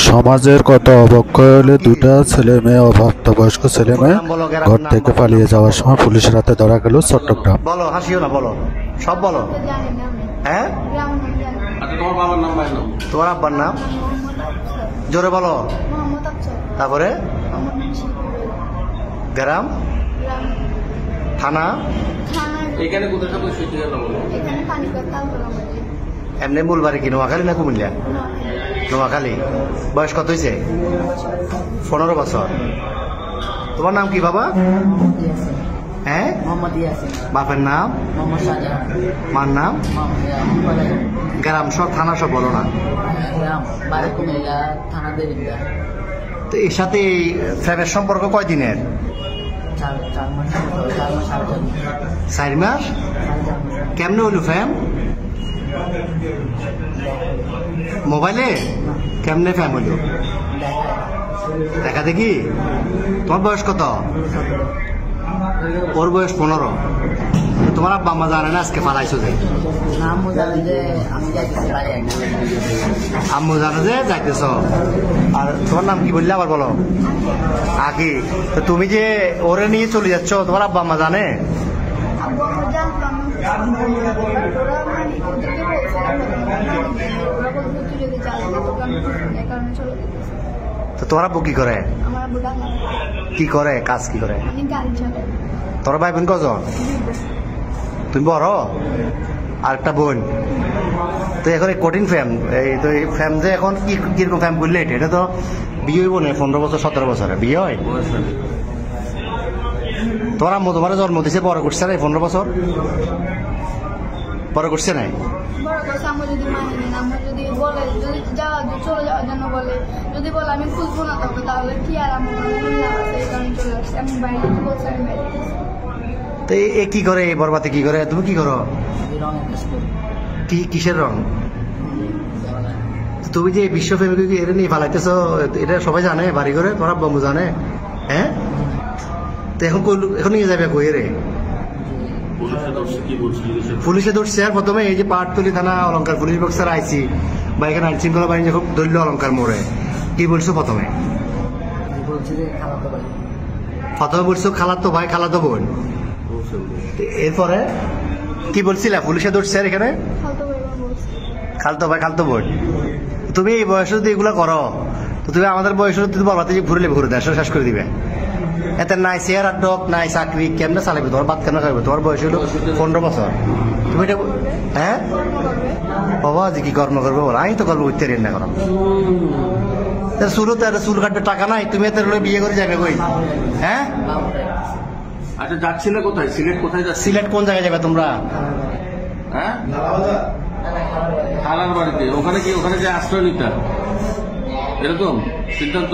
সমাজের কত অবক্ষয় হলে দুটা ছেলে মেয়ে অপ্রাপ্তবয়স্ক ছেলে মেয়ে ঘর থেকে পালিয়ে যাওয়ার সময় পুলিশের হাতে ধরা গেল চট্টগ্রাম। বলো, হাসিও না, বলো, সব বলো। হ্যাঁ, তোমার আব্বার নাম জোরে বলো। তারপরে গ্রাম, থানা, এমনি মূলবাড়ি কি নোয়াখালী না কুমিল্লা? নোয়াখালী। বয়স কত হয়েছে? 15 বছর। তোমার নাম কি বাবা? হ্যাঁ, বাপের নাম, মার নাম, গ্রাম সব, থানা সব বলো না। তো এর সাথে এই ফ্যামের সম্পর্ক কয়দিনের? 4 মাস। কেমনে হইল ফ্যাম? মোবাইলে? কেমনে ফ্যাম হইল? দেখা দেখি। তোমার বয়স কত? ওর বয়স 15। তোমার আব্বা আম্মা জানে না আজকে পালাইছো যে? আম্মু জানে যে যাইতেছ। আর তোমার নাম কি বললে আবার বলো? আগে। তো তুমি যে ওরে নিয়ে চলে যাচ্ছ, তোমার আব্বা আম্মা জানে? তো তোমার আব্বু কি করে? কি করে কাজ, কি করে? তোর ভাই বোন কজন? তুমি বড়? আর একটা বোন। তো এখন এই কঠিন ফ্যাম, এই তো এই ফ্যাম যে এখন কিরকম ফ্যাম বললে এটা তো বিয়ে হইব না 15 বছর 17 বছরে বিয়ে হয়। তোমার আম্মু তোমার জন্ম দিছে, বড় করছে না 15 বছর? বড় করছে নাই? তো এ কি করে, বরবাতে কি করে? তুমি কি করো? কি কিসের রং? তুমি যে বিশ্ব প্রেমিক এটা নিয়ে ফালাইতেছ, এটা সবাই জানে বাড়ি করে? তোমার আব্বু জানে? হ্যাঁ। তো এখন নিয়ে যাবে কই রে? পুলিশে ধরছে। আর প্রথমে এই যে পাটতলি থানা অলঙ্কার পুলিশ বক্সার আইসি বা এখানে আইন শৃঙ্খলা বাহিনী খুব দলীয় অলঙ্কার মোড়ে কি বলছো প্রথমে? বলছো খালাতো ভাই, খালাতো বোন। এরপরে কি বলছিলা? পুলিশে ধরছে আর এখানে খালতো ভাই, খালতো বোন। তুমি এই বয়সে যদি এগুলো করো, তো তুমি আমাদের বয়সে যদি বলবাতে যে ঘুরে দেশ শেষ করে দিবে। এতে নাই চেয়ার টক নাই চাকরি, কেমনে চালাবে? তোমার বাদ কেন খাইবে? তোমার বয়স হলো 15 বছর। তুমি এটা হ্যাঁ বাবা যে কি কর্ম করবো বলো? আমি তো করবো উঠতে না করো। চুল কাটবে টাকা নাই, তুমি এত বিয়ে করে যাবে কই? হ্যাঁ। আচ্ছা, যাচ্ছিলে কোথায়? সিলেট কোথায় যাচ্ছে? সিলেট কোন জায়গায় যাবে তোমরা? হ্যাঁ, খালার বাড়িতে। ওখানে কি, ওখানে যে আশ্রয় নিতে এরকম সিদ্ধান্ত?